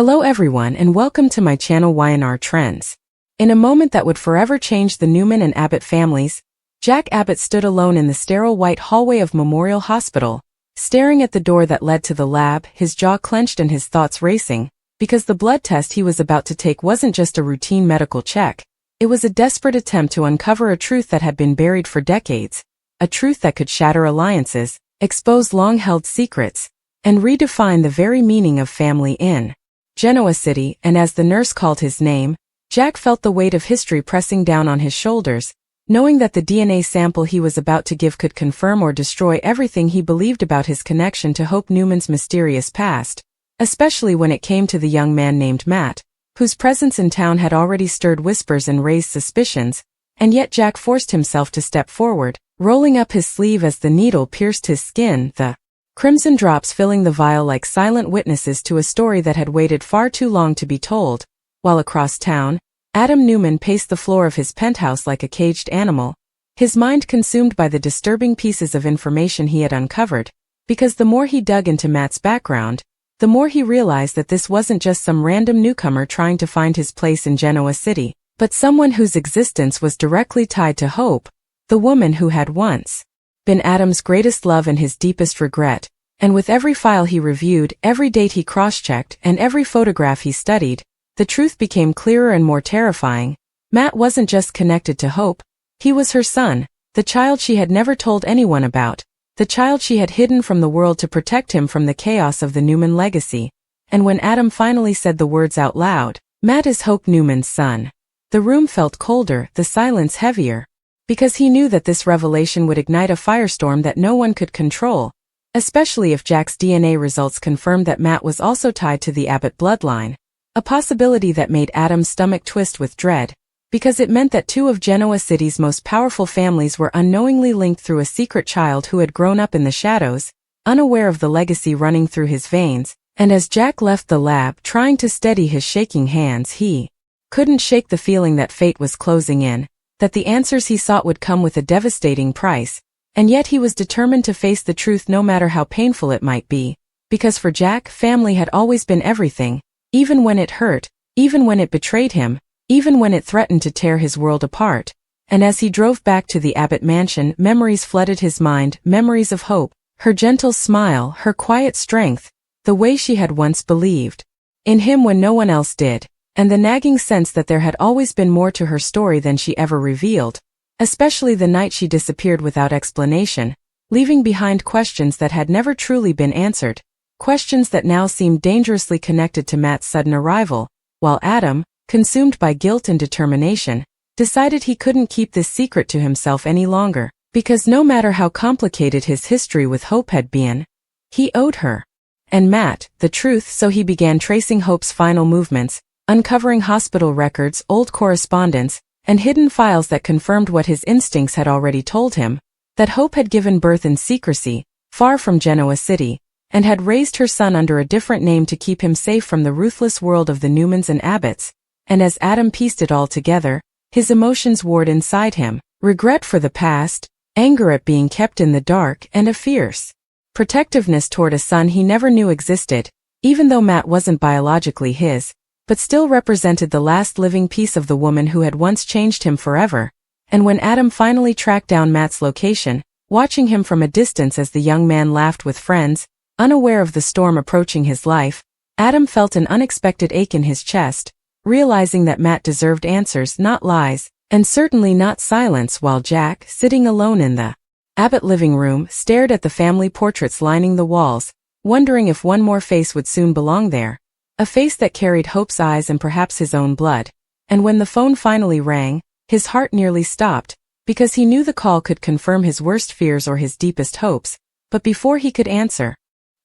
Hello everyone and welcome to my channel Y&R Trends. In a moment that would forever change the Newman and Abbott families, Jack Abbott stood alone in the sterile white hallway of Memorial Hospital, staring at the door that led to the lab, his jaw clenched and his thoughts racing, because the blood test he was about to take wasn't just a routine medical check. It was a desperate attempt to uncover a truth that had been buried for decades, a truth that could shatter alliances, expose long-held secrets, and redefine the very meaning of family in Genoa City. And as the nurse called his name, Jack felt the weight of history pressing down on his shoulders, knowing that the DNA sample he was about to give could confirm or destroy everything he believed about his connection to Hope Newman's mysterious past, especially when it came to the young man named Matt, whose presence in town had already stirred whispers and raised suspicions. And yet Jack forced himself to step forward, rolling up his sleeve as the needle pierced his skin, the crimson drops filling the vial like silent witnesses to a story that had waited far too long to be told. While across town, Adam Newman paced the floor of his penthouse like a caged animal, his mind consumed by the disturbing pieces of information he had uncovered, because the more he dug into Matt's background, the more he realized that this wasn't just some random newcomer trying to find his place in Genoa City, but someone whose existence was directly tied to Hope, the woman who had once been Adam's greatest love and his deepest regret. And with every file he reviewed, every date he cross-checked, and every photograph he studied, the truth became clearer and more terrifying. Matt wasn't just connected to Hope, he was her son, the child she had never told anyone about, the child she had hidden from the world to protect him from the chaos of the Newman legacy. And when Adam finally said the words out loud, "Matt is Hope Newman's son," the room felt colder, the silence heavier, because he knew that this revelation would ignite a firestorm that no one could control, especially if Jack's DNA results confirmed that Matt was also tied to the Abbott bloodline, a possibility that made Adam's stomach twist with dread, because it meant that two of Genoa City's most powerful families were unknowingly linked through a secret child who had grown up in the shadows, unaware of the legacy running through his veins. And as Jack left the lab trying to steady his shaking hands, he couldn't shake the feeling that fate was closing in, that the answers he sought would come with a devastating price. And yet he was determined to face the truth no matter how painful it might be, because for Jack, family had always been everything, even when it hurt, even when it betrayed him, even when it threatened to tear his world apart. And as he drove back to the Abbott mansion, memories flooded his mind, memories of Hope, her gentle smile, her quiet strength, the way she had once believed in him when no one else did, and the nagging sense that there had always been more to her story than she ever revealed, especially the night she disappeared without explanation, leaving behind questions that had never truly been answered, questions that now seemed dangerously connected to Matt's sudden arrival, while Adam, consumed by guilt and determination, decided he couldn't keep this secret to himself any longer, because no matter how complicated his history with Hope had been, he owed her and Matt the truth. So he began tracing Hope's final movements, uncovering hospital records, old correspondence, and hidden files that confirmed what his instincts had already told him, that Hope had given birth in secrecy, far from Genoa City, and had raised her son under a different name to keep him safe from the ruthless world of the Newmans and Abbotts. And as Adam pieced it all together, his emotions warred inside him, regret for the past, anger at being kept in the dark, and a fierce protectiveness toward a son he never knew existed, even though Matt wasn't biologically his, but still represented the last living piece of the woman who had once changed him forever. And when Adam finally tracked down Matt's location, watching him from a distance as the young man laughed with friends, unaware of the storm approaching his life, Adam felt an unexpected ache in his chest, realizing that Matt deserved answers, not lies, and certainly not silence. While Jack, sitting alone in the Abbott living room, stared at the family portraits lining the walls, wondering if one more face would soon belong there. A face that carried Hope's eyes and perhaps his own blood. And when the phone finally rang, his heart nearly stopped, because he knew the call could confirm his worst fears or his deepest hopes. But before he could answer,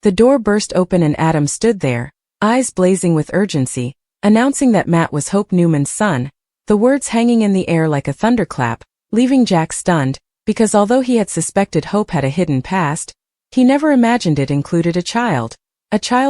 the door burst open and Adam stood there, eyes blazing with urgency, announcing that Matt was Hope Newman's son, the words hanging in the air like a thunderclap, leaving Jack stunned, because although he had suspected Hope had a hidden past, he never imagined it included a child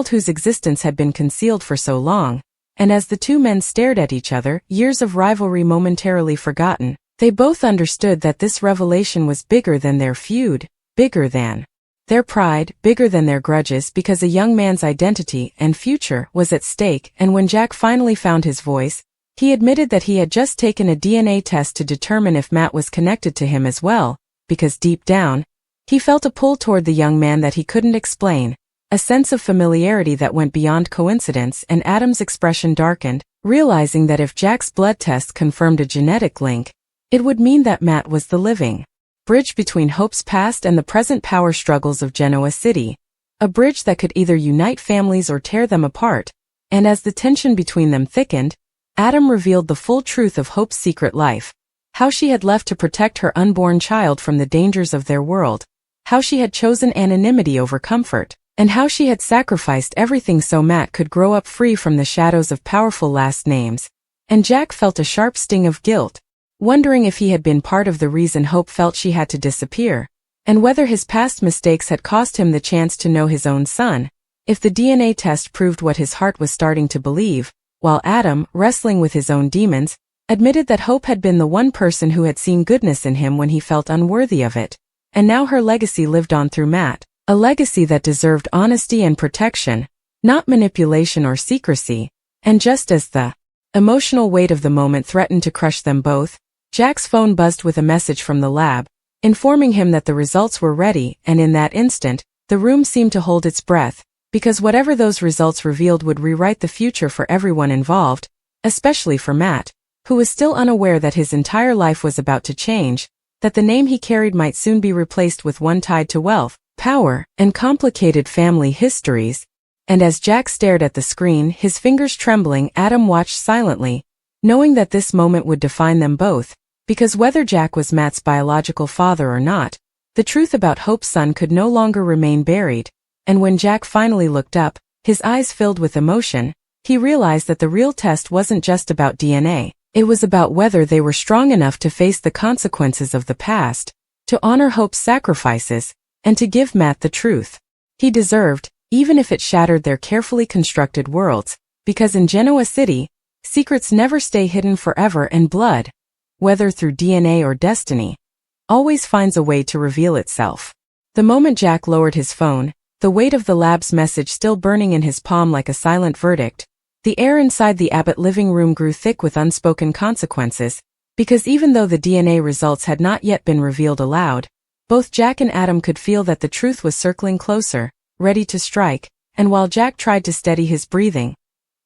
whose existence had been concealed for so long. And as the two men stared at each other, years of rivalry momentarily forgotten, they both understood that this revelation was bigger than their feud, bigger than Their pride, bigger than their grudges because a young man's identity and future was at stake, and when Jack finally found his voice, he admitted that he had just taken a DNA test to determine if Matt was connected to him as well, because deep down, he felt a pull toward the young man that he couldn't explain, a sense of familiarity that went beyond coincidence, and Adam's expression darkened, realizing that if Jack's blood test confirmed a genetic link, it would mean that Matt was the living bridge between Hope's past and the present power struggles of Genoa City, a bridge that could either unite families or tear them apart, and as the tension between them thickened, Adam revealed the full truth of Hope's secret life, how she had left to protect her unborn child from the dangers of their world, how she had chosen anonymity over comfort, and how she had sacrificed everything so Matt could grow up free from the shadows of powerful last names. And Jack felt a sharp sting of guilt, wondering if he had been part of the reason Hope felt she had to disappear, and whether his past mistakes had cost him the chance to know his own son, if the DNA test proved what his heart was starting to believe, while Adam, wrestling with his own demons, admitted that Hope had been the one person who had seen goodness in him when he felt unworthy of it, and now her legacy lived on through Matt, a legacy that deserved honesty and protection, not manipulation or secrecy, and just as the emotional weight of the moment threatened to crush them both, Jack's phone buzzed with a message from the lab, informing him that the results were ready, and in that instant, the room seemed to hold its breath, because whatever those results revealed would rewrite the future for everyone involved, especially for Matt, who was still unaware that his entire life was about to change, that the name he carried might soon be replaced with one tied to wealth, power, and complicated family histories. And as Jack stared at the screen, his fingers trembling, Adam watched silently, knowing that this moment would define them both, because whether Jack was Matt's biological father or not, the truth about Hope's son could no longer remain buried, and when Jack finally looked up, his eyes filled with emotion, he realized that the real test wasn't just about DNA, it was about whether they were strong enough to face the consequences of the past, to honor Hope's sacrifices, and to give Matt the truth he deserved, even if it shattered their carefully constructed worlds, because in Genoa City, secrets never stay hidden forever, and blood, whether through DNA or destiny, always finds a way to reveal itself. The moment Jack lowered his phone, the weight of the lab's message still burning in his palm like a silent verdict, the air inside the Abbott living room grew thick with unspoken consequences, because even though the DNA results had not yet been revealed aloud, both Jack and Adam could feel that the truth was circling closer, ready to strike, and while Jack tried to steady his breathing,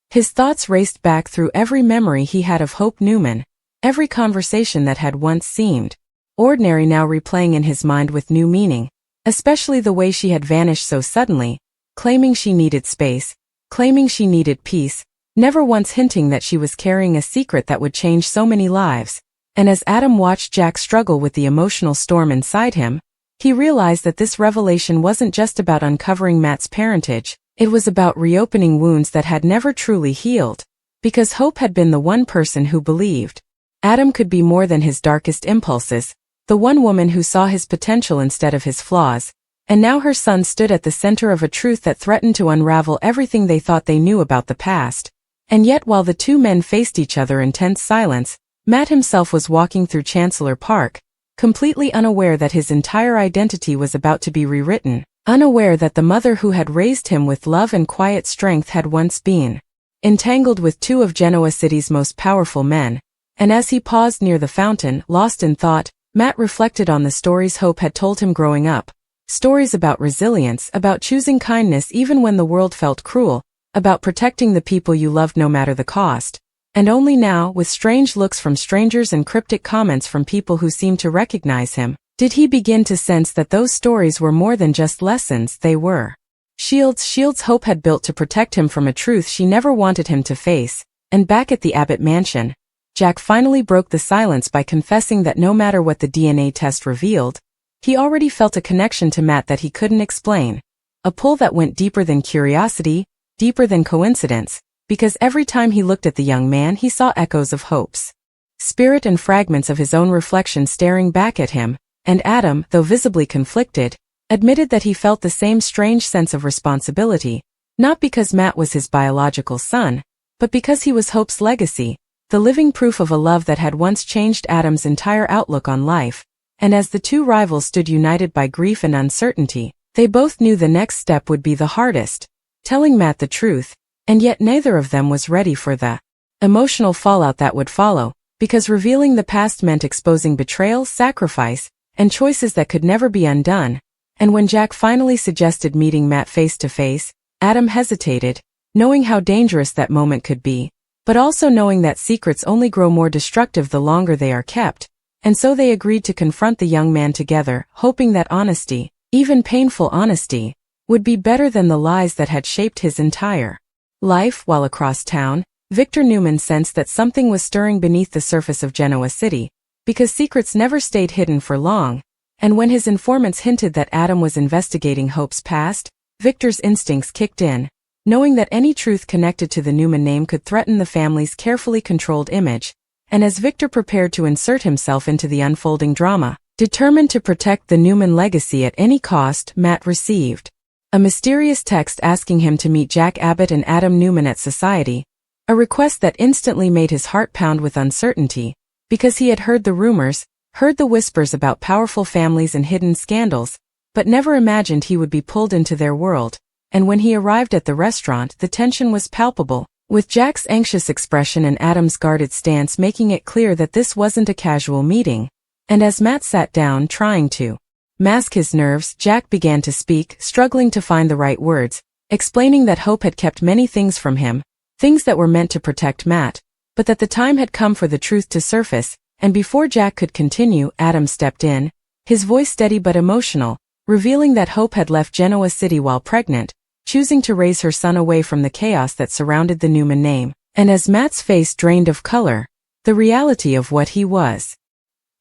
his thoughts raced back through every memory he had of Hope Newman, every conversation that had once seemed ordinary now replaying in his mind with new meaning, especially the way she had vanished so suddenly, claiming she needed space, claiming she needed peace, never once hinting that she was carrying a secret that would change so many lives. And as Adam watched Jack struggle with the emotional storm inside him, he realized that this revelation wasn't just about uncovering Matt's parentage, it was about reopening wounds that had never truly healed, because Hope had been the one person who believed Adam could be more than his darkest impulses, the one woman who saw his potential instead of his flaws, and now her son stood at the center of a truth that threatened to unravel everything they thought they knew about the past. And yet while the two men faced each other in tense silence, Matt himself was walking through Chancellor Park, completely unaware that his entire identity was about to be rewritten, unaware that the mother who had raised him with love and quiet strength had once been entangled with two of Genoa City's most powerful men. And as he paused near the fountain, lost in thought, Matt reflected on the stories Hope had told him growing up. Stories about resilience, about choosing kindness even when the world felt cruel, about protecting the people you loved no matter the cost. And only now, with strange looks from strangers and cryptic comments from people who seemed to recognize him, did he begin to sense that those stories were more than just lessons, they were shields Hope had built to protect him from a truth she never wanted him to face. And back at the Abbott mansion, Jack finally broke the silence by confessing that no matter what the DNA test revealed, he already felt a connection to Matt that he couldn't explain, a pull that went deeper than curiosity, deeper than coincidence, because every time he looked at the young man he saw echoes of Hope's spirit and fragments of his own reflection staring back at him, and Adam, though visibly conflicted, admitted that he felt the same strange sense of responsibility, not because Matt was his biological son, but because he was Hope's legacy, the living proof of a love that had once changed Adam's entire outlook on life. And as the two rivals stood united by grief and uncertainty, They both knew the next step would be the hardest, telling Matt the truth, and yet neither of them was ready for the emotional fallout that would follow, because revealing the past meant exposing betrayal, sacrifice, and choices that could never be undone. And when Jack finally suggested meeting Matt face to face, Adam hesitated, knowing how dangerous that moment could be, but also knowing that secrets only grow more destructive the longer they are kept, and so they agreed to confront the young man together, hoping that honesty, even painful honesty, would be better than the lies that had shaped his entire life. While across town, Victor Newman sensed that something was stirring beneath the surface of Genoa City, because secrets never stayed hidden for long, and when his informants hinted that Adam was investigating Hope's past, Victor's instincts kicked in, knowing that any truth connected to the Newman name could threaten the family's carefully controlled image, and as Victor prepared to insert himself into the unfolding drama, determined to protect the Newman legacy at any cost, Matt received a mysterious text asking him to meet Jack Abbott and Adam Newman at Society, a request that instantly made his heart pound with uncertainty, because he had heard the rumors, heard the whispers about powerful families and hidden scandals, but never imagined he would be pulled into their world. And when he arrived at the restaurant, the tension was palpable, with Jack's anxious expression and Adam's guarded stance making it clear that this wasn't a casual meeting. And as Matt sat down trying to mask his nerves, Jack began to speak, struggling to find the right words, explaining that Hope had kept many things from him, things that were meant to protect Matt, but that the time had come for the truth to surface. And before Jack could continue, Adam stepped in, his voice steady but emotional, revealing that Hope had left Genoa City while pregnant, choosing to raise her son away from the chaos that surrounded the Newman name. And as Matt's face drained of color, the reality of what he was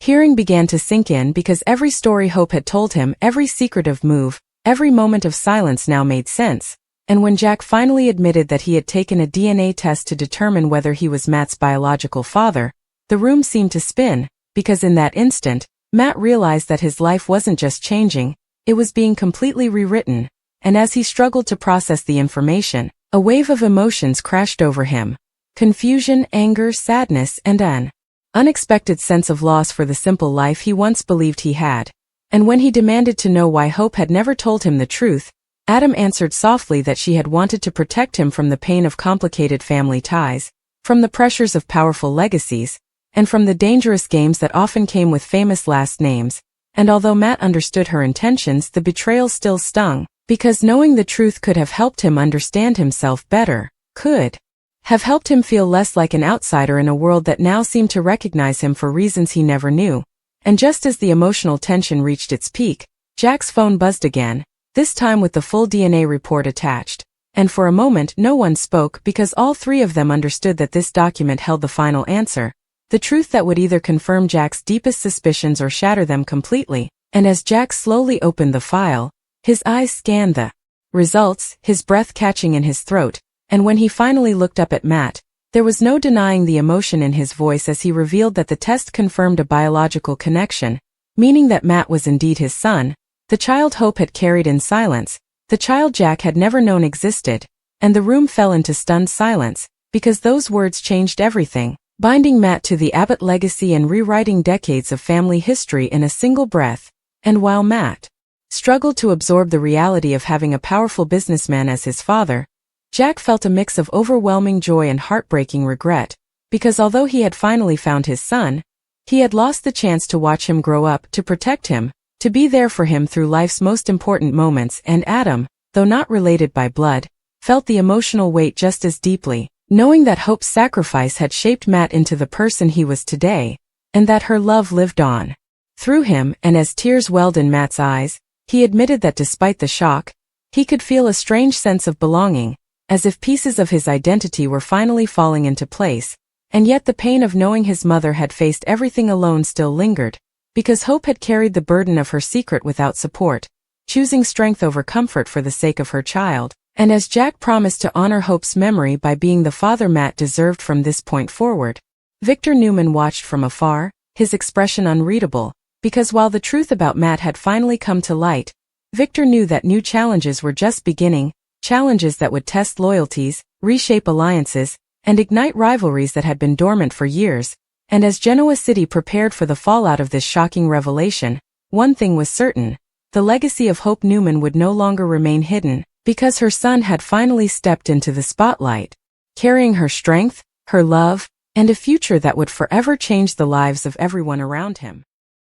hearing began to sink in, because every story Hope had told him, every secretive move, every moment of silence now made sense. And when Jack finally admitted that he had taken a DNA test to determine whether he was Matt's biological father, the room seemed to spin, because in that instant, Matt realized that his life wasn't just changing, it was being completely rewritten. And as he struggled to process the information, a wave of emotions crashed over him. Confusion, anger, sadness, and an unexpected sense of loss for the simple life he once believed he had. And when he demanded to know why Hope had never told him the truth, Adam answered softly that she had wanted to protect him from the pain of complicated family ties, from the pressures of powerful legacies, and from the dangerous games that often came with famous last names. And although Matt understood her intentions, the betrayal still stung, because knowing the truth could have helped him understand himself better, could have helped him feel less like an outsider in a world that now seemed to recognize him for reasons he never knew. And just as the emotional tension reached its peak, Jack's phone buzzed again, this time with the full DNA report attached. And for a moment no one spoke, because all three of them understood that this document held the final answer, the truth that would either confirm Jack's deepest suspicions or shatter them completely. And as Jack slowly opened the file, his eyes scanned the results, his breath catching in his throat, and when he finally looked up at Matt, there was no denying the emotion in his voice as he revealed that the test confirmed a biological connection, meaning that Matt was indeed his son, the child Hope had carried in silence, the child Jack had never known existed. And the room fell into stunned silence, because those words changed everything, binding Matt to the Abbott legacy and rewriting decades of family history in a single breath. And while Matt struggled to absorb the reality of having a powerful businessman as his father, Jack felt a mix of overwhelming joy and heartbreaking regret, because although he had finally found his son, he had lost the chance to watch him grow up, to protect him, to be there for him through life's most important moments. And Adam, though not related by blood, felt the emotional weight just as deeply, knowing that Hope's sacrifice had shaped Matt into the person he was today, and that her love lived on through him. And as tears welled in Matt's eyes, he admitted that despite the shock, he could feel a strange sense of belonging, as if pieces of his identity were finally falling into place. And yet the pain of knowing his mother had faced everything alone still lingered, because Hope had carried the burden of her secret without support, choosing strength over comfort for the sake of her child. And as Jack promised to honor Hope's memory by being the father Matt deserved from this point forward, Victor Newman watched from afar, his expression unreadable, because while the truth about Matt had finally come to light, Victor knew that new challenges were just beginning, challenges that would test loyalties, reshape alliances, and ignite rivalries that had been dormant for years. And as Genoa City prepared for the fallout of this shocking revelation, one thing was certain: the legacy of Hope Newman would no longer remain hidden, because her son had finally stepped into the spotlight, carrying her strength, her love, and a future that would forever change the lives of everyone around him.